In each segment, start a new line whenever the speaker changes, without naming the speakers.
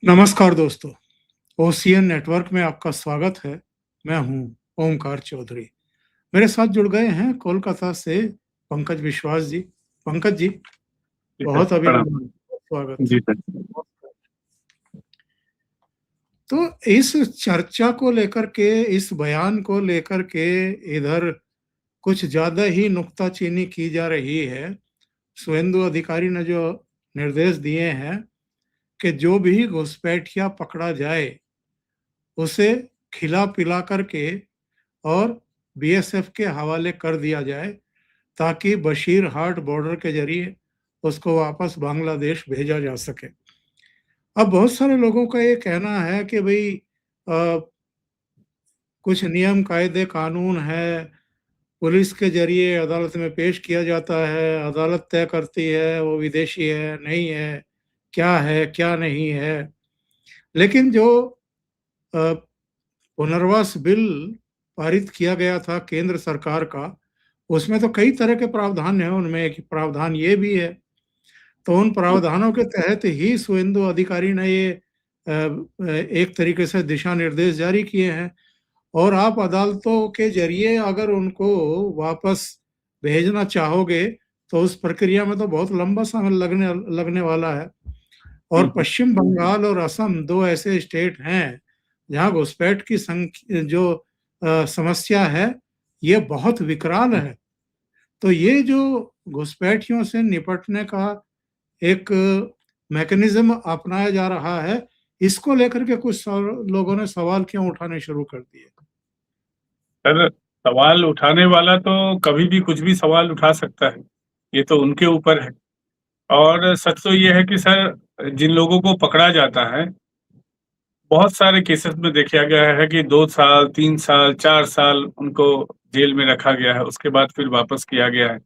नमस्कार दोस्तों, ocean network में आपका स्वागत है। मैं हूं ओमकार चौधरी। मेरे साथ जुड़ गए हैं कोलकाता से पंकज विश्वास जी। पंकज जी,
जी सर,
बहुत
प्रणाम।
अभिनंदन, स्वागत।
जी सर।
तो इस चर्चा को लेकर के, इस बयान को लेकर के इधर कुछ ज़्यादा ही नुक्ताचीनी की जा रही है। शुभेंदु अधिकारी ने जो निर्देश दिए हैं कि जो भी घुसपैठिया पकड़ा जाए, उसे खिला-पिला करके और बीएसएफ के हवाले कर दिया जाए, ताकि बशीरहाट बॉर्डर के ज़रिए उसको वापस बांग्लादेश भेजा जा सके। अब बहुत सारे लोगों का ये कहना है कि भई कुछ नियम, कायदे, कानून है, पुलिस के ज़रिए अदालत में पेश किया जाता है, अदालत तय करती है वो विदेशी है, नहीं है, क्या नहीं है। लेकिन जो अ, पुनर्वास बिल पारित किया गया था केंद्र सरकार का, उसमें तो कई तरह के प्रावधान हैं, उनमें एक प्रावधान ये भी है। तो उन प्रावधानों के तहत ही शुभेंदु अधिकारी ने ये एक तरीके से दिशा निर्देश जारी किए हैं और आप अदालतों के ज़रिए अगर उनको वापस भेजना चाहोगे, तो उस प्रक्रिया में तो बहुत लंबा समय लगने लगने वाला है। और
हम्म।
पश्चिम बंगाल और असम 2 ऐसे स्टेट हैं, जहाँ घुसपैठ की जो समस्या है, ये बहुत विकराल है। तो ये जो घुसपैठियों से निपटने का एक मैकेनिज़्म अपनाया जा रहा है, इसको लेकर के कुछ लोगों ने सवाल क्यों उठाने शुरू कर दिए?
सर, सवाल उठाने वाला तो कभी भी कुछ भी सवाल उठा सकता है। ये तो उनके ऊपर है। और सच तो ये है कि सर, जिन लोगों को पकड़ा जाता है, बहुत सारे केसेस में देखा गया है कि 2 साल, 3 साल, 4 साल उनको जेल में रखा गया है, उसके बाद फिर वापस किया गया है।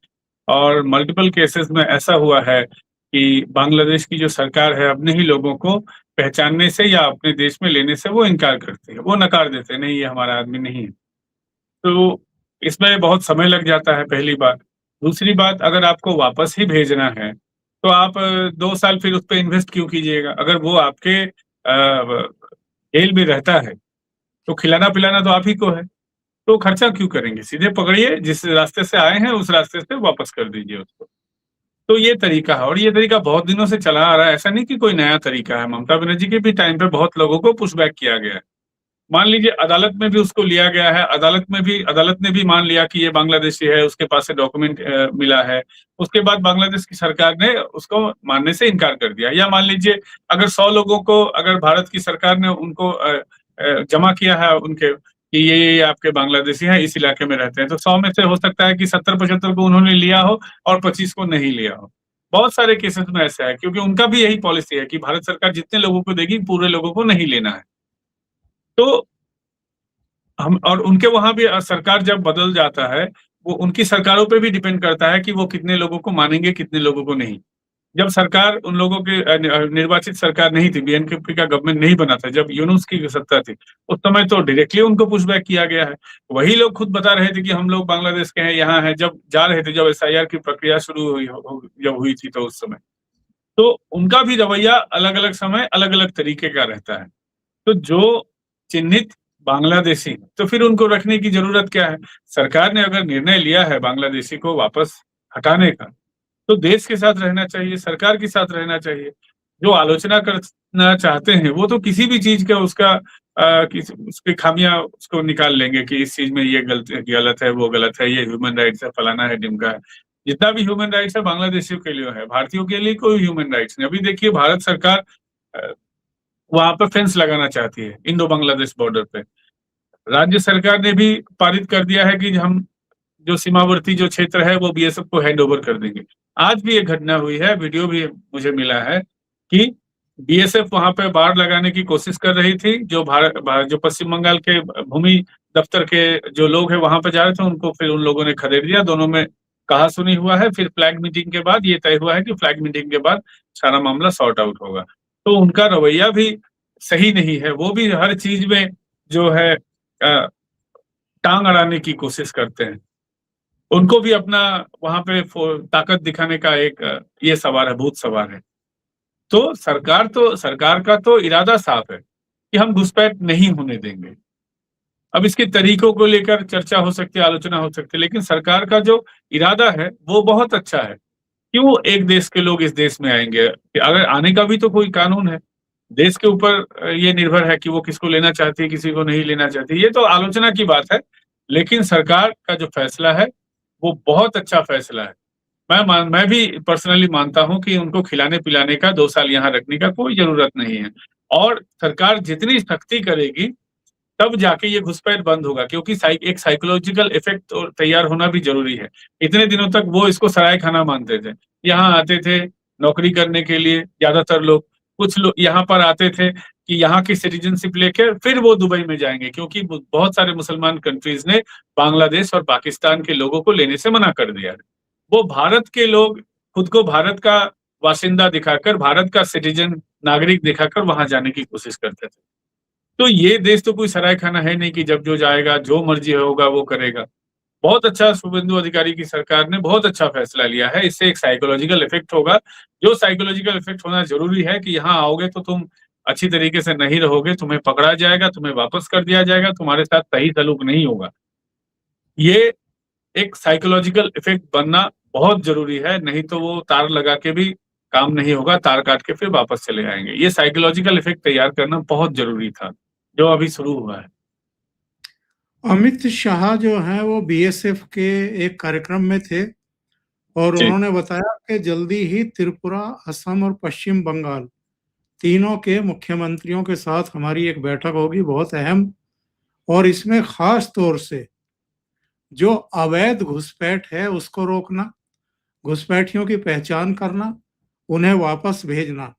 और मल्टीपल केसेस में ऐसा हुआ है कि बांग्लादेश की जो सरकार है, अपने ही लोगों को पहचानने से या अपने देश में लेने से वो इनकार करती है, वो नकार देते हैं, नहीं ये हमारा आदमी नहीं है। तो इसमें बहुत समय लग जाता है, पहली बात। दूसरी बात, अगर आपको वापस ही भेजना है, तो आप 2 साल फिर उस पर इन्वेस्ट क्यों कीजिएगा? अगर वो आपके जेल में रहता है, तो खिलाना पिलाना तो आप ही को है, तो खर्चा क्यों करेंगे? सीधे पकड़िए, जिस रास्ते से आए हैं उस रास्ते से वापस कर दीजिए उसको। तो ये तरीका है, और ये तरीका बहुत दिनों से चला आ रहा है, ऐसा नहीं कि कोई नया तरीका है। ममता बनर्जी के भी टाइम पे बहुत लोगों को पुशबैक किया गया है। मान लीजिए अदालत में भी उसको लिया गया है, अदालत ने भी मान लिया कि ये बांग्लादेशी है, उसके पास से डॉक्यूमेंट मिला है। उसके बाद बांग्लादेश की सरकार ने उसको मानने से इनकार कर दिया। या मान लीजिए, अगर 100 लोगों को, अगर भारत की सरकार ने उनको जमा किया है उनके कि ये आपके बांग्लादेशी हैं, इस इलाके में रहते हैं, तो 100 में से हो सकता है कि 70-75 को उन्होंने लिया हो और 25 को नहीं लिया हो। बहुत सारे केसेस में ऐसा है, क्योंकि उनका भी यही पॉलिसी है कि भारत सरकार जितने लोगों को देगी, पूरे लोगों को नहीं लेना है। तो हम, और उनके वहां भी सरकार जब बदल जाता है, वो उनकी सरकारों पे भी डिपेंड करता है कि वो कितने लोगों को मानेंगे, कितने लोगों को नहीं। जब सरकार उन लोगों की निर्वाचित सरकार नहीं थी, बीएनपी का गवर्नमेंट नहीं बना था, जब यूनुस की सत्ता थी, उस समय तो डायरेक्टली उनको पुशबैक किया गया है। वही लोग खुद बता रहे थे कि हम लोग बांग्लादेश के हैं, यहाँ हैं, जब जा रहे थे, जब एसआईआर की प्रक्रिया शुरू जब हुई थी, तो उस समय तो उनका भी रवैया अलग अलग समय अलग अलग तरीके का रहता है। तो जो चिन्हित बांग्लादेशी, तो फिर उनको रखने की जरूरत क्या है? सरकार ने अगर निर्णय लिया है बांग्लादेशी को वापस हटाने का, तो देश के साथ रहना चाहिए, सरकार के साथ रहना चाहिए। जो आलोचना करना चाहते हैं, वो तो किसी भी चीज का उसका उसकी खामियां उसको निकाल लेंगे कि इस चीज में ये गलत है, वो गलत है, ये ह्यूमन राइट्स है, फलाना है, ढिमका है। जितना भी ह्यूमन राइट्स है बांग्लादेशियों के लिए है, भारतीयों के लिए कोई ह्यूमन राइट्स नहीं। अभी देखिए, भारत सरकार वहां पर फेंस लगाना चाहती है इंडो बांग्लादेश बॉर्डर पे। राज्य सरकार ने भी पारित कर दिया है कि हम जो सीमावर्ती जो क्षेत्र है वो बीएसएफ को हैंड ओवर कर देंगे। आज भी एक घटना हुई है, वीडियो भी मुझे मिला है कि बीएसएफ वहां पे बाड़ लगाने की कोशिश कर रही थी। जो पश्चिम बंगाल के भूमि दफ्तर के जो लोग हैं वहां पे जा रहे थे, उनको फिर उन लोगों ने खदेड़ दिया। दोनों में कहा सुनी हुआ है। फिर फ्लैग मीटिंग के बाद ये तय हुआ है कि फ्लैग मीटिंग के बाद सारा मामला सॉर्ट आउट होगा। तो उनका रवैया भी सही नहीं है, वो भी हर चीज में जो है टांग अड़ाने की कोशिश करते हैं। उनको भी अपना वहां पे ताकत दिखाने का एक ये सवार है, भूत सवार है। तो सरकार का तो इरादा साफ है कि हम घुसपैठ नहीं होने देंगे। अब इसके तरीकों को लेकर चर्चा हो सकती है, आलोचना हो सकती है, लेकिन सरकार का जो इरादा है वो बहुत अच्छा है। क्यों एक देश के लोग इस देश में आएँगे? अगर आने का भी तो कोई कानून है। देश के ऊपर ये निर्भर है कि वो किसको लेना चाहती है, किसी को नहीं लेना चाहती। ये तो आलोचना की बात है, लेकिन सरकार का जो फैसला है, वो बहुत अच्छा फैसला है। मैं भी पर्सनली मानता हूँ कि उनको खिलाने-पिलाने का 2 साल यहाँ रखने का कोई ज़रूरत नहीं है और सरकार जितनी सख्ती करेगी, तब जाके ये घुसपैठ बंद होगा क्योंकि एक साइकोलॉजिकल इफ़ेक्ट तो तैयार होना भी ज़रूरी है। इतने दिनों तक वो इसको सराय-खाना मानते थे। यहाँ आते थे नौकरी करने के लिए ज़्यादातर लोग, कुछ लोग यहाँ पर आते थे कि यहाँ की सिटीज़नशिप लेके फिर वो दुबई में जाएँगे क्योंकि ब बहुत सारे मुसलमान कंट्रीज़ ने बांग्लादेश और पाकिस्तान के लोगों को लेने से मना कर दिया है। वो भारत के लोग खुद को भारत का बाशिंदा दिखाकर, भारत का सिटीज़न नागरिक दिखाकर वहाँ जाने की कोशिश करते थे। तो ये देश तो कोई सराय-खाना है नहीं कि जब जो जाएगा, जो मर्ज़ी होगा वो करेगा। बहुत अच्छा शुभेंदु अधिकारी की सरकार ने बहुत अच्छा फैसला लिया है, इससे एक साइकोलॉजिकल इफ़ेक्ट होगा, जो साइकोलॉजिकल इफ़ेक्ट होना ज़रूरी है कि यहाँ आओगे तो तुम अच्छी तरीके से नहीं रहोगे, तुम्हें पकड़ा जाएगा, तुम्हें वापस कर दिया जाएगा, तुम्हारे साथ सही सलूक नहीं होगा। ये एक साइकोलॉजिकल इफ़ेक्ट बनना बहुत ज़रूरी है, नहीं तो वो तार लगा के भी काम नहीं होगा, तार काट के फिर वापस चले आएँगे। ये साइकोलॉजिकल इफ़ेक्ट तैयार करना बहुत ज़रूरी था, जो अभी शुरू हुआ है।
अमित शाह जो हैं वो बीएसएफ के एक कार्यक्रम में थे और
जी,
उन्होंने बताया कि जल्दी ही त्रिपुरा, असम और पश्चिम बंगाल तीनों के मुख्यमंत्रियों के साथ हमारी एक बैठक होगी बहुत अहम, और इसमें खास तौर से जो अवैध घुसपैठ है उसको रोकना, घुसपैठियों की पहचान करना, उन्हें वापस भेजना,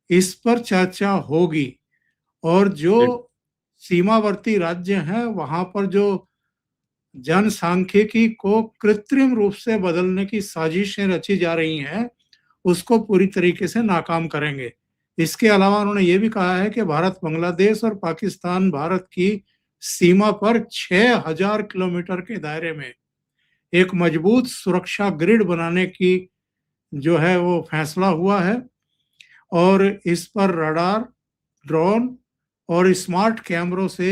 इस पर चर्चा होगी। और जो
जी,
सीमावर्ती राज्य हैं वहां पर जो जनसांख्यिकी को कृत्रिम रूप से बदलने की साजिशें रची जा रही हैं, उसको पूरी तरीके से नाकाम करेंगे। इसके अलावा उन्होंने ये भी कहा है कि भारत, बांग्लादेश और पाकिस्तान भारत की सीमा पर 6000 किलोमीटर के दायरे में एक मजबूत सुरक्षा ग्रिड बनाने की जो है वो फैसला हुआ है और इस पर रडार, ड्रोन और स्मार्ट कैमरों से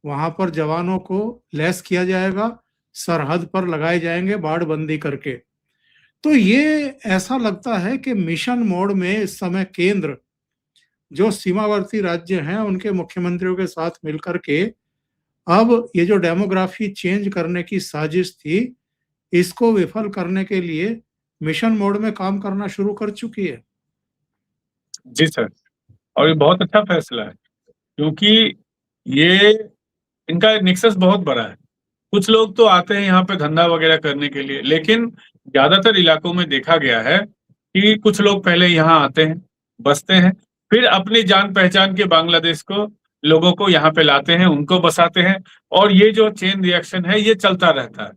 वहां पर जवानों को लैस किया जाएगा, सरहद पर लगाए जाएंगे बाड़बंदी करके। तो ये ऐसा लगता है कि मिशन मोड में इस समय केंद्र जो सीमावर्ती राज्य हैं उनके मुख्यमंत्रियों के साथ मिलकर के अब ये जो डेमोग्राफी चेंज करने की साजिश थी, इसको विफल करने के लिए मिशन मोड में काम करना शुरू कर चुकी है।
जी सर। और ये बहुत अच्छा फैसला है, क्योंकि ये इनका नेक्सस बहुत बड़ा है। कुछ लोग तो आते हैं यहाँ पे धंधा वगैरह करने के लिए, लेकिन ज़्यादातर इलाकों में देखा गया है कि कुछ लोग पहले यहाँ आते हैं, बसते हैं, फिर अपनी जान-पहचान के बांग्लादेश को लोगों को यहाँ पे लाते हैं, उनको बसाते हैं और ये जो चेन रिएक्शन है, ये चलता रहता है।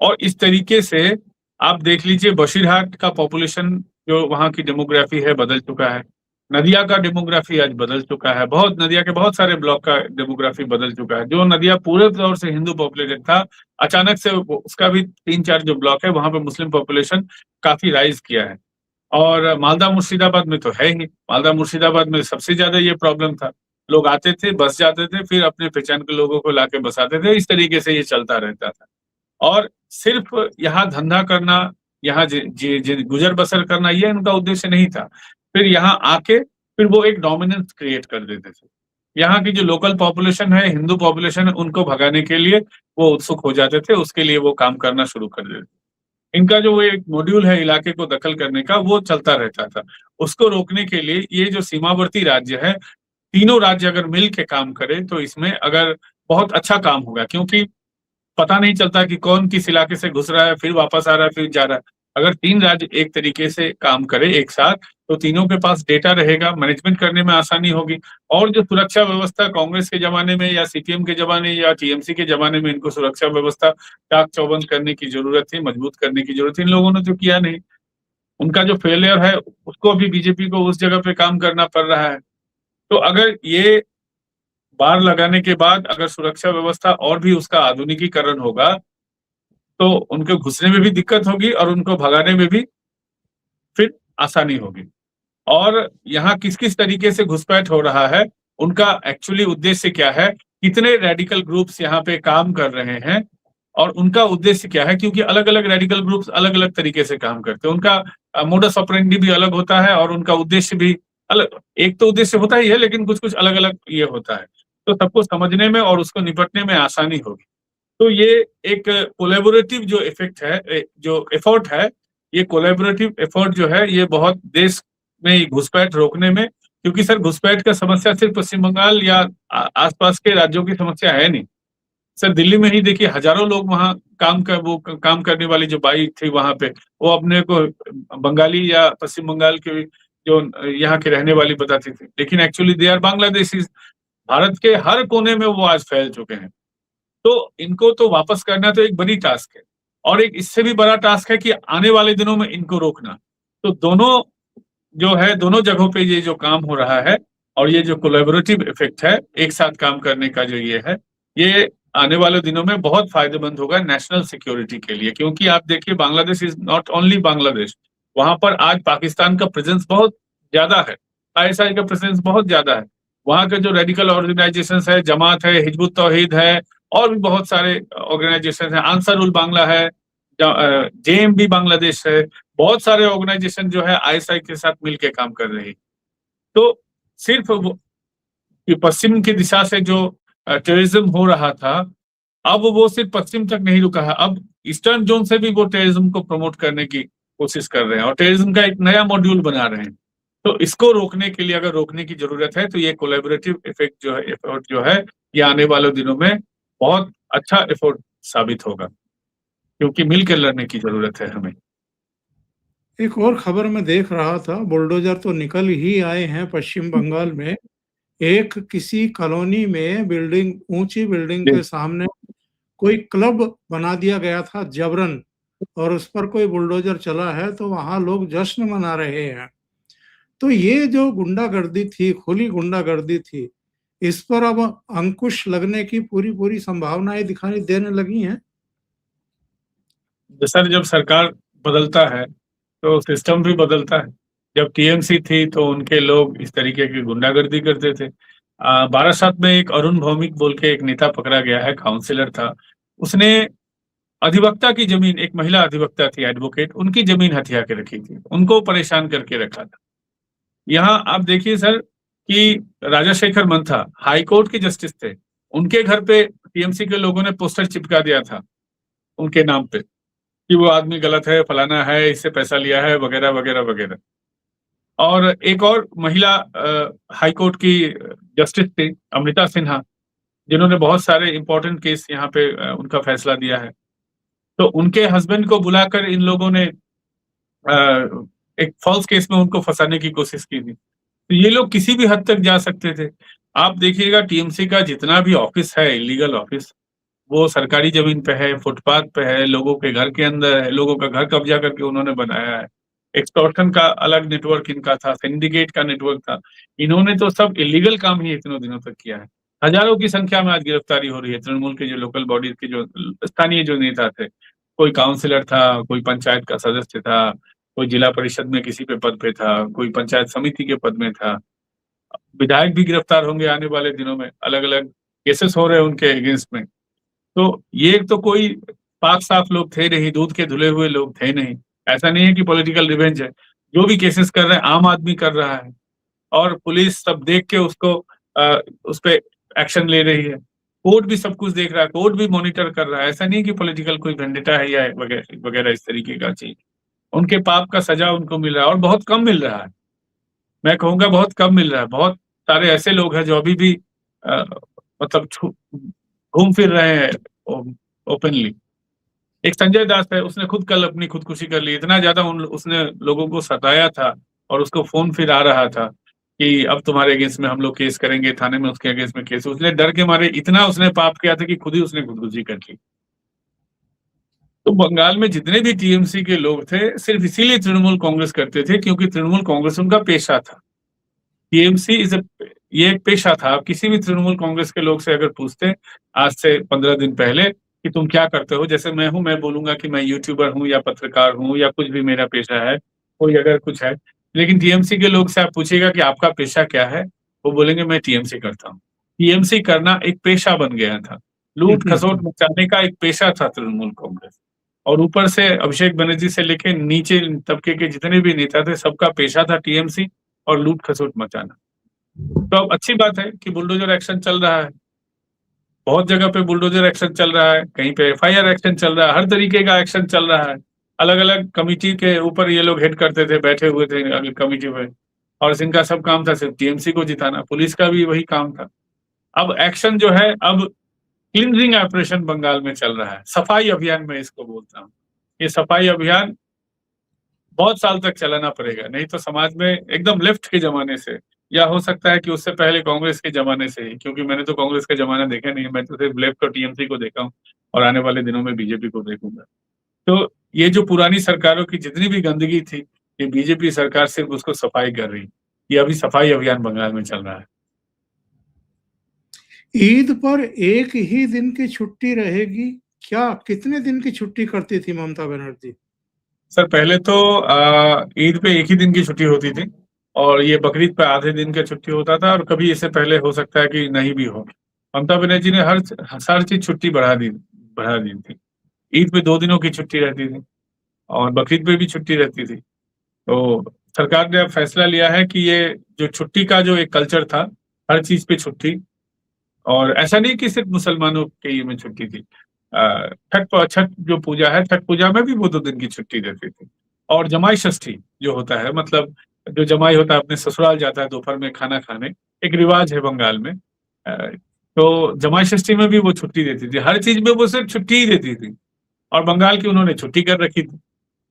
और इस तरीके से आप देख लीजिए बशीरहाट का पॉपुलेशन जो वहाँ की डेमोग्राफी है बदल चुका है। नदिया का डेमोग्राफी आज बदल चुका है। बहुत नदिया के बहुत सारे ब्लॉक का डेमोग्राफी बदल चुका है। जो नदिया पूरे तौर से हिंदू पॉपुलेटेड था, अचानक से उसका भी 3-4 जो ब्लॉक है वहाँ पे मुस्लिम पॉपुलेशन काफ़ी राइज़ किया है। और मालदा मुर्शिदाबाद में तो है ही। मालदा मुर्शिदाबाद में सबसे ज़्यादा ये प्रॉब्लम था। लोग आते थे, बस जाते थे, फिर अपने पहचान के लोगों को लाके बसाते थे। इस तरीके से ये चलता रहता था। और सिर्फ यहाँ धंधा करना, यहाँ गुज़र-बसर करना ये उनका उद्देश्य नहीं था। फिर यहाँ आके फिर वो एक डोमिनेंस क्रिएट कर देते थे। यहाँ की जो लोकल पॉपुलेशन है, हिंदू पॉपुलेशन है, उनको भगाने के लिए वो उत्सुक हो जाते थे, उसके लिए वो काम करना शुरू कर देते। इनका जो वो एक मॉड्यूल है इलाके को दखल करने का, वो चलता रहता था। उसको रोकने के लिए ये जो सीमावर्ती राज्य है, तीनों राज्य अगर मिल के काम करें, तो इसमें अगर बहुत अच्छा काम होगा क्योंकि पता नहीं चलता कि कौन किस इलाके से घुस रहा है, फिर वापस आ रहा है, फिर जा रहा है। अगर 3 राज्य एक तरीके से काम करें एक साथ, तो तीनों के पास डेटा रहेगा, मैनेजमेंट करने में आसानी होगी और जो सुरक्षा व्यवस्था कांग्रेस के ज़माने में या सीपीएम के ज़माने या टीएमसी के ज़माने में इनको सुरक्षा व्यवस्था चाक-चौबंद करने की ज़रूरत थी, मजबूत करने की ज़रूरत थी, इन लोगों ने तो किया नहीं। उनका जो फेलियर है, उसको अभी बीजेपी को उस जगह पे काम करना पड़ रहा है। तो अगर ये बाड़ लगाने के बाद अगर सुरक्षा व्यवस्था और भी उसका आधुनिकीकरण होगा, तो उनके घुसने में भी दिक्कत होगी और उनको भगाने में भी फिर आसानी होगी। और यहाँ किस-किस तरीके से घुसपैठ हो रहा है, उनका एक्चुअली उद्देश्य क्या है, कितने रेडिकल ग्रुप्स यहाँ पे काम कर रहे हैं और उनका उद्देश्य क्या है, क्योंकि अलग-अलग रेडिकल ग्रुप्स अलग-अलग तरीके से काम करते हैं। उनका मोडस ऑपरेंडी भी अलग होता है और उनका उद्देश्य भी अलग, एक तो उद्देश्य होता ही है लेकिन कुछ-कुछ अलग-अलग ये होता है। तो सबको समझने में और उसको निपटने में आसानी होगी। तो ये एक कोलैबोरेटिव जो इफ़ेक्ट है, जो एफर्ट है, ये कोलैबोरेटिव एफर्ट जो है, ये बहुत देश में घुसपैठ रोकने में, क्योंकि सर घुसपैठ का समस्या सिर्फ पश्चिम बंगाल या आस-पास के राज्यों की समस्या है नहीं। सर दिल्ली में ही देखिए हज़ारों लोग वहाँ काम करने वाली जो बाई थी वहाँ पे, वो अपने को बंगाली या पश्चिम बंगाल के जो यहाँ की रहने वाली बताती थी। लेकिन actually they are Bangladeshis. Bharat के हर कोने में वो आज फैल चुके हैं। तो इनको तो वापस करना तो एक बड़ी टास्क है और एक इससे भी बड़ा टास्क है कि आने वाले दिनों में इनको रोकना। तो दोनों जो है, दोनों जगहों पे ये जो काम हो रहा है और ये जो कोलैबोरेटिव इफेक्ट है, एक साथ काम करने का जो ये है, ये आने वाले दिनों में बहुत फायदेमंद होगा नेशनल सिक्योरिटी के लिए। क्योंकि आप देखिए Bangladesh is not only Bangladesh, वहाँ पर आज पाकिस्तान का प्रेज़ेंस बहुत ज़्यादा है, आईएसआई का प्रेज़ेंस बहुत ज़्यादा है। वहाँ के जो रेडिकल ऑर्गेनाइज़ेशंस है, जमात है, हिजबुत तौहीद है और भी बहुत सारे ऑर्गेनाइज़ेशन हैं, अंसारुल बांग्ला है, जेएमबी बांग्लादेश है, बहुत सारे ऑर्गेनाइज़ेशन जो है आईएसआई के साथ मिलके काम कर रही। तो सिर्फ वो कि पश्चिम की दिशा से जो टेररिज्म हो रहा था, अब वो सिर्फ पश्चिम तक नहीं रुका है, अब ईस्टर्न ज़ोन से भी वो टेररिज्म को प्रमोट करने की कोशिश कर रहे हैं और टेररिज्म का एक नया मॉड्यूल बना रहे हैं। तो इसको रोकने के लिए अगर रोकने की ज़रूरत है, तो ये कोलैबोरेटिव इफ़ेक्ट जो है, एफर्ट जो है, ये आने वाले दिनों में बहुत अच्छा एफर्ट साबित होगा, क्योंकि मिलकर लड़ने की ज़रूरत है हमें।
एक और खबर मैं देख रहा था, बुलडोज़र तो निकल ही आए हैं पश्चिम बंगाल में। एक किसी कॉलोनी में बिल्डिंग, ऊँची बिल्डिंग
जी।
के सामने कोई क्लब बना दिया गया था जबरन और उस पर कोई बुलडोज़र चला है, तो वहाँ लोग जश्न मना रहे हैं। तो ये जो गुंडागर्दी थी, खुली गुंडागर्दी थी, इस पर अब अंकुश लगने की पूरी-पूरी संभावनाएँ दिखाई देने लगी हैं।
सर जब सरकार बदलता है, तो सिस्टम भी बदलता है। जब टीएमसी थी, तो उनके लोग इस तरीके की गुंडागर्दी करते थे। बारासात में एक अरुण भौमिक बोल के एक नेता पकड़ा गया है, काउंसलर था। उसने अधिवक्ता की ज़मीन, एक महिला अधिवक्ता थी, एडवोकेट, उनकी ज़मीन हथिया के रखी थी। उनको परेशान करके रखा था। यहाँ आप देखिए सर कि राजाशेखर मंथा हाई कोर्ट के जस्टिस थे। उनके घर पे टीएमसी के लोगों ने पोस्टर चिपका दिया था, उनके नाम पे। कि वो आदमी गलत है, फलाना है, इससे पैसा लिया है, वगैरह, वगैरह, वगैरह। और एक और महिला हाई कोर्ट की जस्टिस थी, अमृता सिन्हा, जिन्होंने बहुत सारे इम्पोर्टेंट केस यहाँ पे उनका फैसला दिया है। तो उनके हस्बैंड को बुलाकर इन लोगों ने एक फ़ॉल्स केस में उनको फँसाने की कोशिश की थी। तो ये लोग किसी भी हद तक जा सकते थे। आप देखिएगा टीएमसी का जितना भी ऑफ़िस है, इल्लीगल ऑफ़िस, वो सरकारी ज़मीन पे है, फुटपाथ पे है, लोगों के घर के अंदर है, लोगों का घर कब्ज़ा करके उन्होंने बनाया है। एक्सटॉर्शन का अलग नेटवर्क इनका था, सिंडिकेट का नेटवर्क था। इन्होंने तो सब इल्लीगल काम ही इतने दिनों तक किया है। हज़ारों की संख्या में आज गिरफ्तारी हो रही है, तृणमूल के जो लोकल बॉडीज़ के जो स्थानीय जो नेता थे। कोई काउंसलर था, कोई पंचायत का सदस्य था, कोई जिला परिषद में किसी पे पद पे था, कोई पंचायत समिति के पद में था। विधायक भी गिरफ्तार होंगे आने वाले दिनों में, अलग-अलग केसेस हो रहे हैं उनके अगेंस्ट में। तो ये तो कोई पाक-साफ लोग थे नहीं, दूध के धुले हुए लोग थे नहीं। ऐसा नहीं है कि पॉलिटिकल रिवेंज है। जो भी केसेस कर रहे हैं, आम आदमी कर रहा है और पुलिस सब देख के उसको उसपे एक्शन ले रही है। कोर्ट भी सब कुछ देख रहा है, कोर्ट भी मॉनिटर कर रहा है। ऐसा नहीं है कि पॉलिटिकल कोई वेंडेटा है या वगैरह इस तरीके का चीज़। उनके पाप का सज़ा उनको मिल रहा है और बहुत कम मिल रहा है। मैं कहूँगा बहुत कम मिल रहा है। बहुत सारे ऐसे लोग हैं जो अभी भी अ, मतलब घूम फिर रहे हैं ओ ओपनली। एक संजय दास है, उसने खुद कल अपनी खुदकुशी कर ली। इतना ज़्यादा उन उसने लोगों को सताया था और उसको फ़ोन फिर आ रहा था कि अब तुम्हारे अगेंस्ट में हम लोग केस करेंगे, थाने में उसके अगेंस्ट में केस। उसने डर के मारे इतना उसने पाप किया था कि खुद ही उसने खुदकुशी कर ली। तो बंगाल में जितने भी टीएमसी के लोग थे, सिर्फ़ इसीलिए तृणमूल कांग्रेस करते थे क्योंकि तृणमूल कांग्रेस उनका पेशा था। टीएमसी इज़ अ ये एक पेशा था। आप किसी भी तृणमूल कांग्रेस के लोग से अगर पूछते आज से 15 दिन पहले कि तुम क्या करते हो? जैसे मैं हूँ, मैं बोलूँगा कि मैं यूट्यूबर हूँ या पत्रकार हूँ या कुछ भी मेरा पेशा है, कोई अगर कुछ है। लेकिन टीएमसी के लोग से आप पूछिएगा कि आपका पेशा क्या है, वो बोलेंगे मैं टीएमसी करता हूँ। टीएमसी करना एक पेशा बन गया था। लूट-खसोट मचाने का एक पेशा था तृणमूल कांग्रेस। और ऊपर से अभिषेक बनर्जी से लेके नीचे तबके के जितने भी नेता थे, सबका पेशा था टीएमसी और लूट-खसोट मचाना। तो अब अच्छी बात है कि बुलडोज़र एक्शन चल रहा है। बहुत जगह पे बुलडोज़र एक्शन चल रहा है, कहीं पे एफआईआर एक्शन चल रहा है, हर तरीके का एक्शन चल रहा है। अलग-अलग कमिटी के ऊपर ये लोग हेड करते थे, बैठे हुए थे कमिटी में और इनका सब काम था सिर्फ टीएमसी को जिताना, पुलिस का भी वही काम था। अब एक्शन जो है, अब क्लींजिंग ऑपरेशन बंगाल में चल रहा है, सफाई अभियान मैं इसको बोलता हूँ। ये सफाई अभियान बहुत साल तक चलाना पड़ेगा, नहीं तो समाज में एकदम लेफ्ट के ज़माने से या हो सकता है कि उससे पहले कांग्रेस के ज़माने से ही, क्योंकि मैंने तो कांग्रेस का ज़माना देखा नहीं है, मैं तो सिर्फ लेफ्ट और टीएमसी को देखा हूँ और आने वाले दिनों में बीजेपी को देखूँगा। तो ये जो पुरानी सरकारों की जितनी भी गंदगी थी, ये बीजेपी सरकार सिर्फ उसको सफाई कर रही है। ये अभी सफाई अभियान बंगाल में चल रहा है।
ईद पर एक ही दिन की छुट्टी रहेगी क्या? कितने दिन की छुट्टी करती थी ममता बनर्जी?
सर पहले तो ईद पे एक ही दिन की छुट्टी होती थी और ये बकरीद पे आधे दिन का छुट्टी होता था और कभी इससे पहले हो सकता है कि नहीं भी हो। ममता बनर्जी ने हर चीज़ छुट्टी बढ़ा दी थी। ईद पे 2 दिनों की छुट्टी रहती थी और बकरीद पे भी छुट्टी रहती थी। तो सरकार ने अब फैसला लिया है कि ये जो छुट्टी का जो एक कल्चर था, हर चीज़ पे छुट्टी और ऐसा नहीं कि सिर्फ मुसलमानों के ये में छुट्टी थी। छठ जो पूजा है, छठ पूजा में भी वो 2 दिन की छुट्टी देती थी। और जमाई षष्ठी जो होता है, मतलब जो जमाई होता है अपने ससुराल जाता है दोपहर में खाना खाने, एक रिवाज है बंगाल में। तो जमाई षष्ठी में भी वो छुट्टी देती थी। हर चीज़ में वो सिर्फ छुट्टी ही देती थी और बंगाल की उन्होंने छुट्टी कर रखी थी।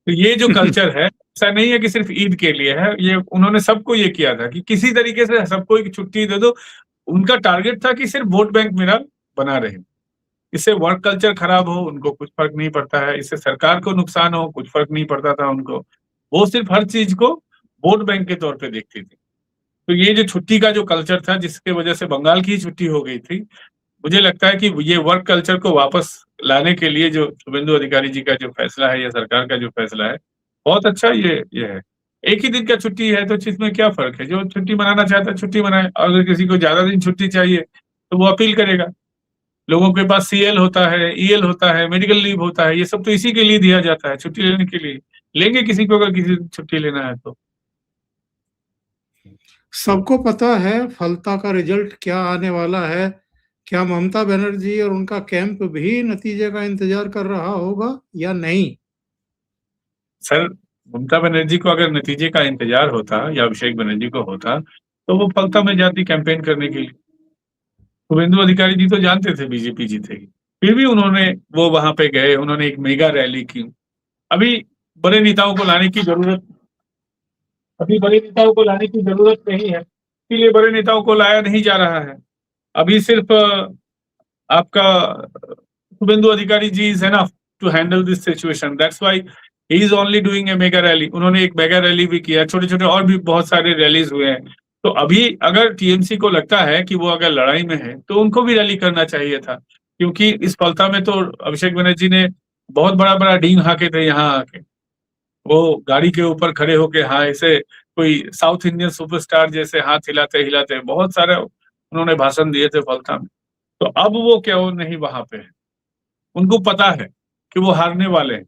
तो ये जो कल्चर है, ऐसा नहीं है कि सिर्फ ईद के लिए है, ये उन्होंने सबको ये किया था कि किसी तरीके से सबको एक छुट्टी दे दो। उनका टारगेट था कि सिर्फ वोट बैंक मेरा बना रहे। इससे वर्क कल्चर खराब हो, उनको कुछ फ़र्क नहीं पड़ता है, इससे सरकार को नुकसान हो, कुछ फ़र्क नहीं पड़ता था उनको। वो सिर्फ हर चीज़ को वोट बैंक के तौर पे देखती थी। तो ये जो छुट्टी का जो कल्चर था, जिसकी वजह से बंगाल की ही छुट्टी हो गई थी, मुझे लगता है कि ये वर्क कल्चर को वापस लाने के लिए जो शुभेंदु अधिकारी जी का जो फैसला है या सरकार का जो फैसला है, बहुत अच्छा ये है। एक ही दिन का छुट्टी है, तो इसमें क्या फ़र्क है? जो छुट्टी मनाना चाहता है, छुट्टी मनाए। और अगर किसी को ज़्यादा दिन छुट्टी चाहिए, तो वो अपील करेगा। लोगों के पास सीएल होता है, ईएल होता है, मेडिकल लीव होता है, ये सब तो इसी के लिए दिया जाता है, छुट्टी लेने के लिए। लेंगे किसी को अगर किसी दिन छुट्टी लेना है तो।
सबको पता है फलता का रिजल्ट क्या आने वाला है। क्या ममता बनर्जी और उनका कैंप भी नतीजे का इंतजार कर रहा होगा या नहीं?
सर, ममता बनर्जी को अगर नतीजे का इंतज़ार होता या अभिषेक बनर्जी को होता, तो वो फलता में जाती कैंपेन करने के लिए। शुभेंदु अधिकारी जी तो जानते थे बीजेपी जीतेगी। फिर भी उन्होंने वो वहाँ पे गए, उन्होंने एक मेगा रैली की। अभी बड़े नेताओं को लाने की ज़रूरत अभी बड़े नेताओं को लाने की ज़रूरत नहीं है, इसीलिए बड़े नेताओं को लाया नहीं जा रहा है। अभी सिर्फ आपका Suvendu Adhikari ji is enough to handle this situation, that's why he is only doing a mega rally. उन्होंने एक मेगा रैली भी किया, छोटे-छोटे और भी बहुत सारे रैलीज़ हुए हैं। तो अभी अगर टीएमसी को लगता है कि वो अगर लड़ाई में है, तो उनको भी रैली करना चाहिए था। क्योंकि इस फलता में तो अभिषेक बनर्जी ने बहुत बड़ा-बड़ा डींग हाँके थे यहाँ आके। वो गाड़ी के ऊपर खड़े होके हाँ, ऐसे कोई साउथ इंडियन सुपरस्टार जैसे हाथ हिलाते-हिलाते बहुत सारे उन्होंने भाषण दिए थे फलता में। तो अब वो क्यों नहीं वहाँ पे है? उनको पता है कि वो हारने वाले हैं।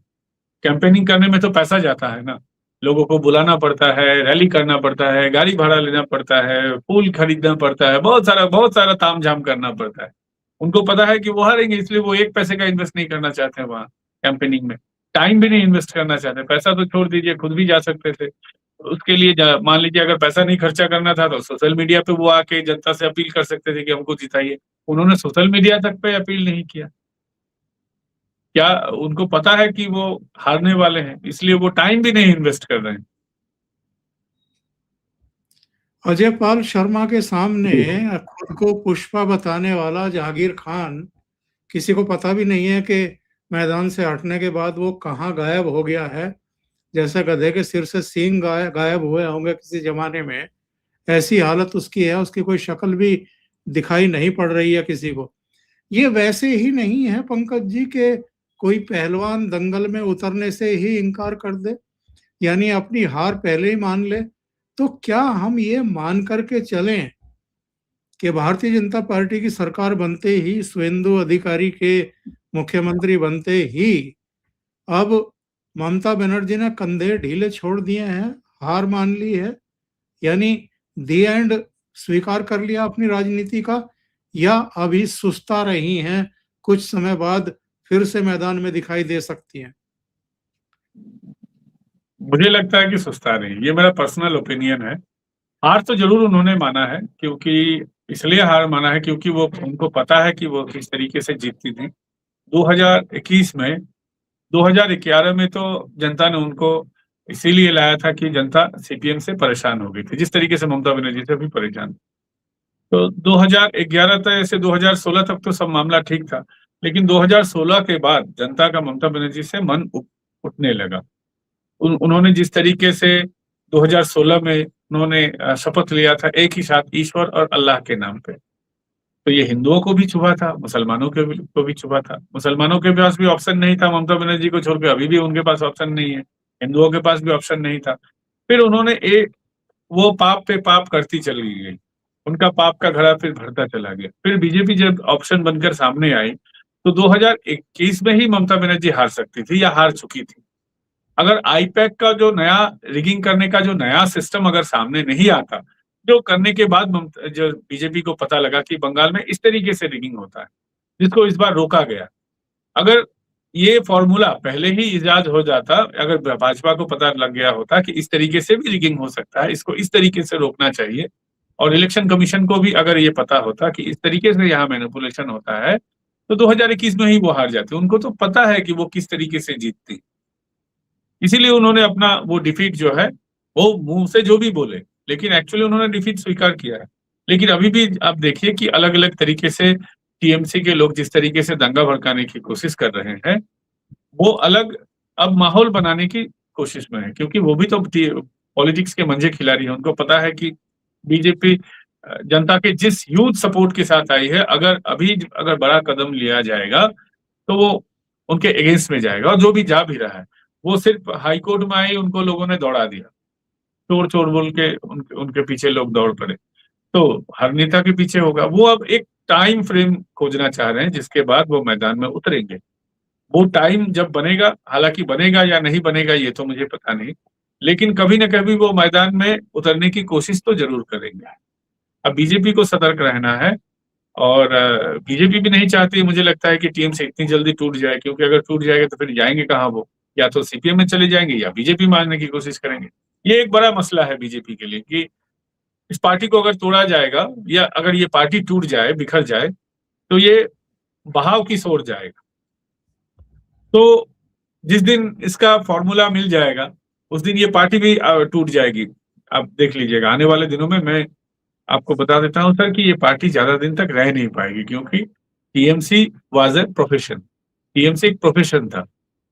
कैंपेनिंग करने में तो पैसा जाता है ना, लोगों को बुलाना पड़ता है, रैली करना पड़ता है, गाड़ी भाड़ा लेना पड़ता है, फूल खरीदना पड़ता है, बहुत सारा तामझाम करना पड़ता है। उनको पता है कि वो हारेंगे, इसलिए वो 1 पैसे का इन्वेस्ट नहीं करना चाहते हैं वहाँ कैंपेनिंग में। टाइम भी नहीं इन्वेस्ट करना चाहते, पैसा तो छोड़ दीजिए, खुद भी जा सकते थे। उसके लिए मान लीजिए अगर पैसा नहीं खर्चा करना था तो सोशल मीडिया पे वो आके जनता से अपील कर सकते थे कि हमको जिताइए। उन्होंने सोशल मीडिया तक पे अपील नहीं किया। क्या उनको पता है कि वो हारने वाले हैं, इसलिए वो टाइम भी नहीं इन्वेस्ट कर रहे हैं।
अजय पाल शर्मा के सामने खुद को पुष्पा बताने वाला जहांगीर खान किसी को पता भी नहीं है कि मैदान से हटने के बाद वो कहाँ गायब हो गया है। जैसे गधे के सिर से सींग गायब हुए होंगे किसी जमाने में, ऐसी हालत उसकी है, उसकी कोई शक्ल भी दिखाई नहीं पड़ रही है किसी को। ये वैसे ही नहीं है पंकज जी के कोई पहलवान दंगल में उतरने से ही इनकार कर दे, यानी अपनी हार पहले ही मान ले तो क्या हम ये मान करके चलें कि भारतीय जनता पार्टी की सरकार बनते ही, शुभेंदु अधिकारी के मुख्यमंत्री बनते ही अब ममता बनर्जी ने कंधे ढीले छोड़ दिए हैं, हार मान ली है, यानी दी एंड स्वीकार कर लिया अपनी राजनीति का, या अभी सुस्ता रही हैं, कुछ समय बाद फिर से मैदान में दिखाई दे सकती हैं?
मुझे लगता है कि सुस्ता नहीं, ये मेरा पर्सनल ओपिनियन है। हार तो जरूर उन्होंने माना है, क्योंकि इसलिए हार माना है क्योंकि वो उनको पता है कि वो किस तरीके से जीतती थी 2021 में। 2011 में तो जनता ने उनको इसीलिए लाया था कि जनता सीपीएम से परेशान हो गई थी, जिस तरीके से ममता बनर्जी से भी परेशान। तो 2011 तक से 2016 तक तो सब मामला ठीक था, लेकिन 2016 के बाद जनता का ममता बनर्जी से मन उठने लगा। उन्होंने जिस तरीके से 2016 में उन्होंने शपथ लिया था एक ही साथ ईश्वर और अल्लाह के नाम पे, तो ये हिंदुओं को भी छुआ था, मुसलमानों को भी छुआ था। मुसलमानों के पास भी ऑप्शन नहीं था, ममता बनर्जी को छोड़ के अभी भी उनके पास ऑप्शन नहीं है। हिंदुओं के पास भी ऑप्शन नहीं था। फिर उन्होंने एक वो पाप पे पाप करती चली गई, उनका पाप का घड़ा फिर भरता चला गया। फिर बीजेपी जब ऑप्शन बनकर सामने आई तो 2021 में ही ममता बनर्जी हार सकती थी या हार चुकी थी। अगर आईपैक का जो नया रिगिंग करने का जो नया सिस्टम अगर सामने नहीं आता, जो करने के बाद जो बीजेपी को पता लगा कि बंगाल में इस तरीके से रिगिंग होता है, जिसको इस बार रोका गया। अगर ये फॉर्मूला पहले ही इजाद हो जाता, अगर भाजपा को पता लग गया होता कि इस तरीके से भी रिगिंग हो सकता है, इसको इस तरीके से रोकना चाहिए, और इलेक्शन कमीशन को भी अगर ये पता होता कि इस तरीके से यहाँ मैनिपुलेशन होता है, तो 2021 में ही वो हार जाते। उनको तो पता है कि वो किस तरीके से जीतती, इसीलिए उन्होंने अपना वो डिफीट जो है, वो मुंह से जो भी बोले, लेकिन एक्चुअली उन्होंने डिफीट स्वीकार किया है। लेकिन अभी भी आप देखिए कि अलग अलग तरीके से टीएमसी के लोग जिस तरीके से दंगा भड़काने की कोशिश कर रहे हैं, वो अलग अब माहौल बनाने की कोशिश में है, क्योंकि वो भी तो पॉलिटिक्स के मंझे खिलाड़ी हैं। उनको पता है कि बीजेपी जनता के जिस यूथ सपोर्ट के साथ आई है, अगर बड़ा कदम लिया जाएगा तो वो उनके अगेंस्ट में जाएगा, और जो भी जा भी रहा है वो सिर्फ हाईकोर्ट में आई, उनको लोगों ने दौड़ा दिया, चोर चोर बोल के उनके पीछे लोग दौड़ पड़े। तो हर नेता के पीछे होगा। वो अब एक टाइम फ्रेम खोजना चाह रहे हैं जिसके बाद वो मैदान में उतरेंगे। वो टाइम जब बनेगा, हालांकि बनेगा या नहीं बनेगा ये तो मुझे पता नहीं, लेकिन कभी ना कभी वो मैदान में उतरने की कोशिश तो जरूर करेंगे। अब बीजेपी को सतर्क रहना है, और बीजेपी भी नहीं चाहती, मुझे लगता है कि टीएमसी इतनी जल्दी टूट जाए, क्योंकि अगर टूट जाएगा तो फिर जाएंगे कहाँ वो, या तो सीपीएम में चले जाएंगे या बीजेपी मारने की कोशिश करेंगे। ये एक बड़ा मसला है बीजेपी के लिए कि इस पार्टी को अगर तोड़ा जाएगा, या अगर ये पार्टी टूट जाए, बिखर जाए, तो ये बहाव की ओर जाएगा। तो जिस दिन इसका फॉर्मूला मिल जाएगा, उस दिन ये पार्टी भी टूट जाएगी। आप देख लीजिएगा आने वाले दिनों में। मैं आपको बता देता हूं सर कि ये पार्टी ज्यादा दिन तक रह नहीं पाएगी, क्योंकि TMC was a profession. TMC एक प्रोफेशन था।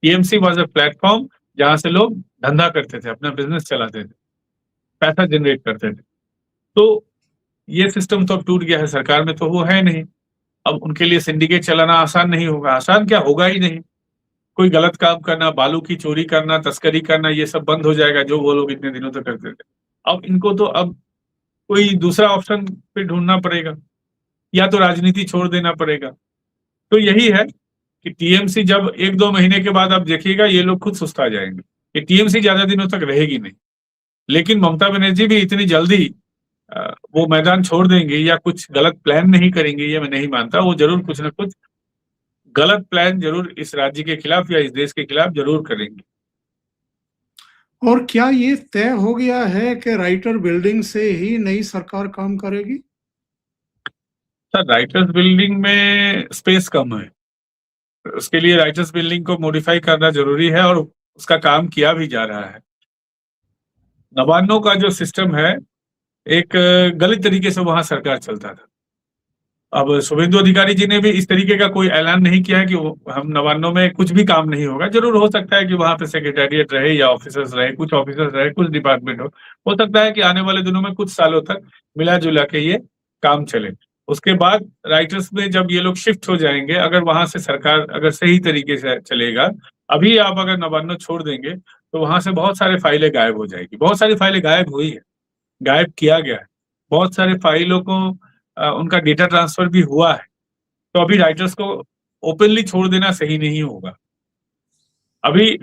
टीएमसी वाज ए प्लेटफॉर्म जहां से लोग धंधा करते थे, अपना बिजनेस चलाते थे, पैसा जनरेट करते थे। तो ये सिस्टम तो अब टूट गया है, सरकार में तो वो है नहीं। अब उनके लिए सिंडिकेट चलाना आसान नहीं होगा। आसान क्या, होगा ही नहीं। कोई गलत काम करना, बालू की चोरी करना, तस्करी करना, ये सब बंद हो जाएगा जो वो लोग इतने दिनों तक करते थे। अब इनको तो अब कोई दूसरा ऑप्शन पे ढूंढना पड़ेगा, या तो राजनीति छोड़ देना पड़ेगा। तो यही है कि टीएमसी जब 1-2 महीने के बाद आप देखिएगा ये लोग खुद सुस्ता जाएंगे, कि टीएमसी ज्यादा दिनों तक रहेगी नहीं। लेकिन ममता बनर्जी भी इतनी जल्दी वो मैदान छोड़ देंगे या कुछ गलत प्लान नहीं करेंगे, ये मैं नहीं मानता। वो जरूर कुछ ना कुछ गलत प्लान जरूर इस राज्य के खिलाफ या इस देश के खिलाफ जरूर करेंगे।
और क्या ये तय हो गया है कि राइटर बिल्डिंग से ही नई सरकार काम करेगी?
सर, राइटर्स बिल्डिंग में स्पेस कम है, उसके लिए राइटर्स बिल्डिंग को मॉडिफाई करना जरूरी है, और उसका काम किया भी जा रहा है। नवान्नों का जो सिस्टम है, एक गलत तरीके से वहां सरकार चलता था। अब शुभेंदु अधिकारी जी ने भी इस तरीके का कोई ऐलान नहीं किया है कि हम नवान्नों में कुछ भी काम नहीं होगा। जरूर हो सकता है कि वहां पे सेक्रेटेरिएट रहे, या ऑफिसर्स रहे, कुछ ऑफिसर्स रहे, कुछ डिपार्टमेंट हो सकता है कि आने वाले दिनों में कुछ सालों तक मिला जुला के ये काम चले। उसके बाद राइटर्स में जब ये लोग शिफ्ट हो जाएंगे, अगर वहां से सरकार अगर सही तरीके से चलेगा, अभी आप अगर नवान्न छोड़ देंगे तो वहां से बहुत सारे फाइलें गायब हो जाएगी। बहुत सारी फाइलें गायब हुई है। गायब किया गया है। बहुत सारे फाइलों को उनका डेटा ट्रांसफर भी हुआ है। तो अभी राइटर्स को ओपनली छोड़ देना सही नहीं होगा। अभी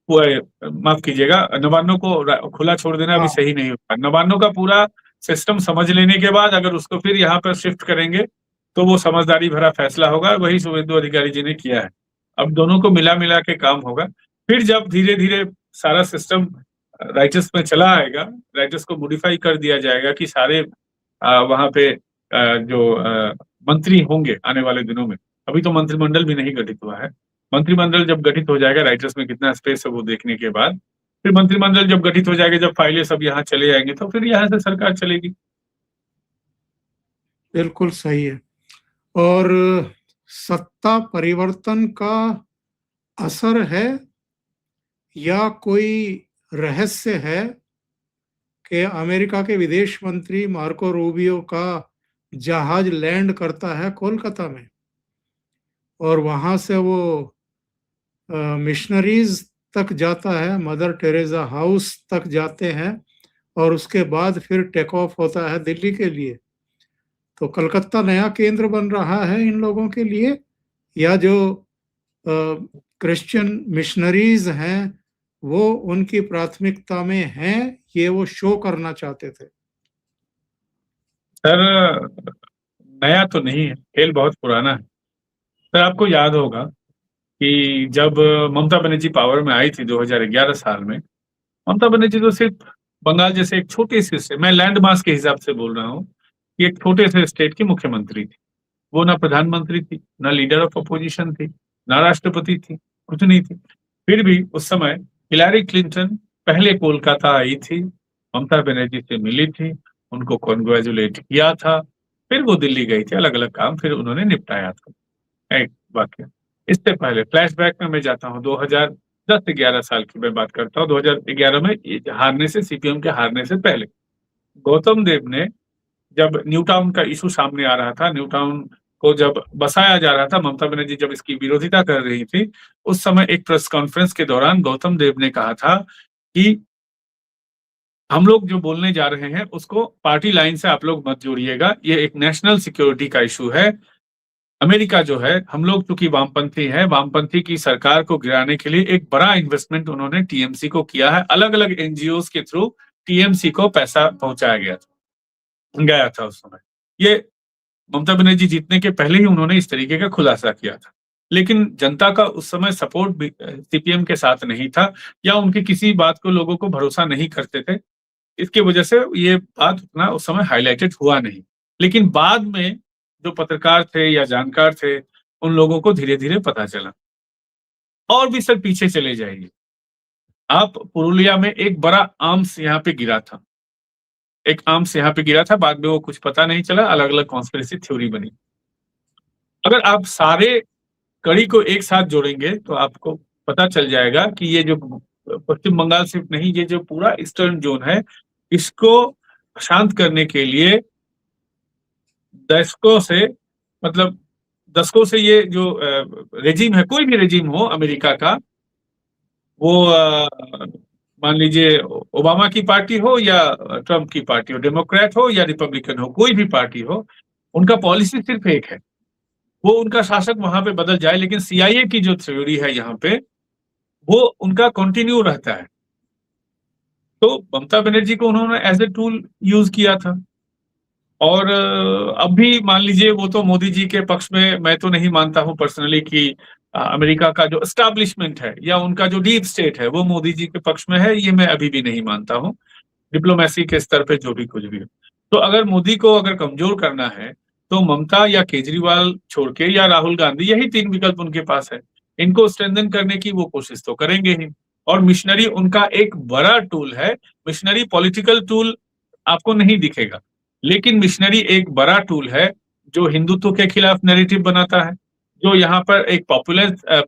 माफ कीजिएगा, नवान्नों को खुला छोड़ देना अभी
हाँ,
सही नहीं होगा। नवान्नों का पूरा सिस्टम समझ लेने के बाद अगर उसको फिर यहाँ पर शिफ्ट करेंगे तो वो समझदारी भरा फैसला होगा। वही शुभेंदु अधिकारी जी ने किया है। अब दोनों को मिला मिला के काम होगा। फिर जब धीरे धीरे सारा सिस्टम राइटर्स में चला आएगा, राइटर्स को मॉडिफाई कर दिया जाएगा कि सारे वहां पे जो मंत्री होंगे आने वाले दिनों में, अभी तो मंत्रिमंडल भी नहीं गठित हुआ है। मंत्रिमंडल जब गठित हो जाएगा, राइटर्स में कितना स्पेस है वो देखने के बाद, फिर मंत्रिमंडल जब गठित हो जाएगा, जब फाइलें सब यहाँ चले जाएंगे, तो फिर यहाँ से सरकार चलेगी।
बिल्कुल सही है। और सत्ता परिवर्तन का असर है या कोई रहस्य है कि अमेरिका के विदेश मंत्री मार्को रूबियो का जहाज लैंड करता है कोलकाता में और वहां से वो मिशनरीज तक जाता है, मदर टेरेसा हाउस तक जाते हैं और उसके बाद फिर टेक ऑफ होता है दिल्ली के लिए। तो कलकत्ता नया केंद्र बन रहा है इन लोगों के लिए, या जो क्रिश्चियन मिशनरीज हैं वो उनकी प्राथमिकता में हैं, ये वो शो करना चाहते थे।
सर, नया तो नहीं है, खेल बहुत पुराना है। सर, आपको याद होगा कि जब ममता बनर्जी पावर में आई थी 2011 साल में, ममता बनर्जी तो सिर्फ बंगाल जैसे एक छोटे से मैं लैंड मास के हिसाब से बोल रहा हूँ कि एक छोटे से स्टेट की मुख्यमंत्री थी। वो ना प्रधानमंत्री थी, ना लीडर ऑफ अपोजिशन थी, ना राष्ट्रपति थी, कुछ नहीं थी। फिर भी उस समय हिलारी क्लिंटन पहले कोलकाता आई थी, ममता बनर्जी से मिली थी, उनको कॉन्ग्रेचुलेट किया था, फिर वो दिल्ली गई थी, अलग अलग काम फिर उन्होंने निपटाया था। एक वाक्य इससे पहले फ्लैशबैक में मैं जाता हूँ, 2010-11 साल की मैं बात करता हूँ। 2011 में हारने से, सीपीएम के हारने से पहले, गौतम देव ने, जब न्यू टाउन का इशू सामने आ रहा था, न्यू टाउन को जब बसाया जा रहा था, ममता बनर्जी जब इसकी विरोधिता कर रही थी, उस समय एक प्रेस कॉन्फ्रेंस के दौरान गौतम देव ने कहा था कि हम लोग जो बोलने जा रहे हैं उसको पार्टी लाइन से आप लोग मत जोड़िएगा, ये एक नेशनल सिक्योरिटी का इशू है। अमेरिका जो है, हम लोग चूंकि वामपंथी है, वामपंथी की सरकार को गिराने के लिए एक बड़ा इन्वेस्टमेंट उन्होंने टीएमसी को किया है। अलग अलग एनजीओ के थ्रू टीएमसी को पैसा पहुंचाया गया था उस समय। ये ममता बनर्जी जीतने के पहले ही उन्होंने इस तरीके का खुलासा किया था। लेकिन जनता का उस समय सपोर्ट सीपीएम के साथ नहीं था, या उनकी किसी बात को लोगों को भरोसा नहीं करते थे। इसकी वजह से ये बात उतना उस समय हाईलाइटेड हुआ नहीं। लेकिन बाद में जो पत्रकार थे या जानकार थे, उन लोगों को धीरे धीरे पता चला। और भी सर पीछे चले जाइए आप, पुरुलिया में एक बड़ा आर्म्स यहाँ पे गिरा था, एक आर्म्स यहाँ पे गिरा था, बाद में वो कुछ पता नहीं चला, अलग अलग कॉन्स्पिरेसी थ्योरी बनी। अगर आप सारे कड़ी को एक साथ जोड़ेंगे तो आपको पता चल जाएगा कि ये जो पश्चिम बंगाल सिर्फ नहीं, ये जो पूरा ईस्टर्न जोन है, इसको शांत करने के लिए दशकों से, मतलब दशकों से ये जो रेजिम है, कोई भी रेजिम हो अमेरिका का, वो मान लीजिए ओबामा की पार्टी हो या ट्रम्प की पार्टी हो, डेमोक्रेट हो या रिपब्लिकन हो, कोई भी पार्टी हो, उनका पॉलिसी सिर्फ एक है, वो उनका शासक वहां पे बदल जाए, लेकिन सीआईए की जो थ्योरी है यहाँ पे, वो उनका कंटिन्यू रहता है। तो ममता बनर्जी को उन्होंने एज ए टूल यूज किया था। और अब भी मान लीजिए, वो तो मोदी जी के पक्ष में, मैं तो नहीं मानता हूं पर्सनली कि अमेरिका का जो एस्टैब्लिशमेंट है या उनका जो डीप स्टेट है वो मोदी जी के पक्ष में है, ये मैं अभी भी नहीं मानता हूं, डिप्लोमेसी के स्तर पे जो भी कुछ भी हो। तो अगर मोदी को अगर कमजोर करना है तो ममता या केजरीवाल छोड़ के, या राहुल गांधी, यही तीन विकल्प उनके पास है। इनको स्ट्रेंथन करने की वो कोशिश तो करेंगे ही। और मिशनरी उनका एक बड़ा टूल है। मिशनरी पॉलिटिकल टूल आपको नहीं दिखेगा, लेकिन मिशनरी एक बड़ा टूल है जो हिंदुत्व के खिलाफ नैरेटिव बनाता है, जो यहाँ पर एक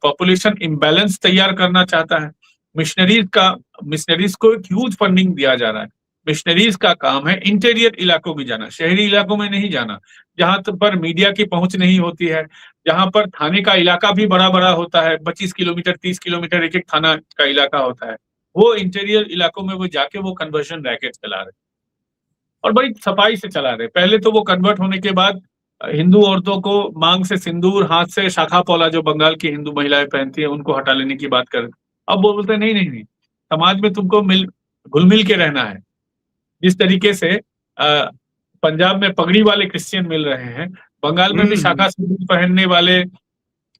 पॉपुलेशन इम्बैलेंस तैयार करना चाहता है। मिशनरीज को एक ह्यूज फंडिंग दिया जा रहा है। मिशनरीज का काम है इंटीरियर इलाकों में जाना, शहरी इलाकों में नहीं जाना, जहां पर मीडिया की पहुंच नहीं होती है, जहां पर थाने का इलाका भी बड़ा बड़ा होता है, 25 किलोमीटर 30 किलोमीटर एक एक थाना का इलाका होता है। वो इंटीरियर इलाकों में वो जाके वो कन्वर्शन रैकेट चला रहे हैं। और बड़ी सफाई से चला रहे। पहले तो वो कन्वर्ट होने के बाद हिंदू औरतों को मांग से सिंदूर, हाथ से शाखा पौला जो बंगाल की हिंदू महिलाएं पहनती हैं उनको हटा लेने की बात कर, अब वो बोलते हैं नहीं नहीं नहीं, समाज में तुमको घुल मिल के रहना है। जिस तरीके से पंजाब में पगड़ी वाले क्रिश्चियन मिल रहे हैं, बंगाल में भी शाखा सिंदूर पहनने वाले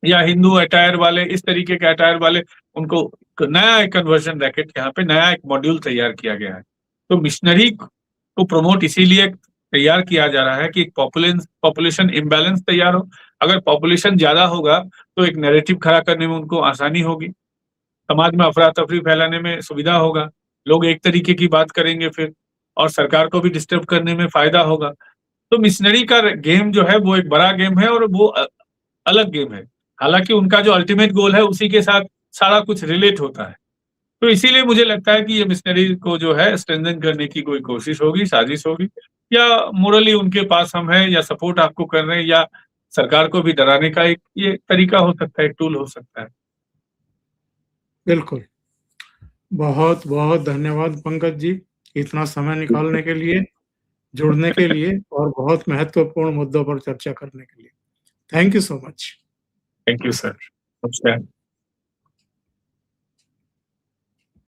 या हिंदू अटायर वाले, इस तरीके के अटायर वाले, उनको नया एक कन्वर्जन रैकेट, यहाँ पे नया एक मॉड्यूल तैयार किया गया है। तो मिशनरी को प्रमोट इसीलिए तैयार किया जा रहा है कि पॉपुलेशन इम्बैलेंस तैयार हो। अगर पॉपुलेशन ज्यादा होगा तो एक नैरेटिव खड़ा करने में उनको आसानी होगी, समाज में अफरा तफरी फैलाने में सुविधा होगा, लोग एक तरीके की बात करेंगे फिर, और सरकार को भी डिस्टर्ब करने में फायदा होगा। तो मिशनरी का गेम जो है वो एक बड़ा गेम है और वो अलग गेम है। हालांकि उनका जो अल्टीमेट गोल है उसी के साथ सारा कुछ रिलेट होता है। तो इसीलिए मुझे लगता है कि ये मिशनरी को जो है स्ट्रेंथन करने की कोई कोशिश होगी, साजिश होगी, या मोरली उनके पास हम हैं, या सपोर्ट आपको कर रहे हैं, या सरकार को भी डराने का एक ये तरीका हो सकता है, एक टूल हो सकता है।
बिल्कुल। बहुत बहुत धन्यवाद पंकज जी, इतना समय निकालने के लिए, जुड़ने के लिए और बहुत महत्वपूर्ण मुद्दों पर चर्चा करने के लिए। Thank you so much.
Thank you sir. नमस्कार।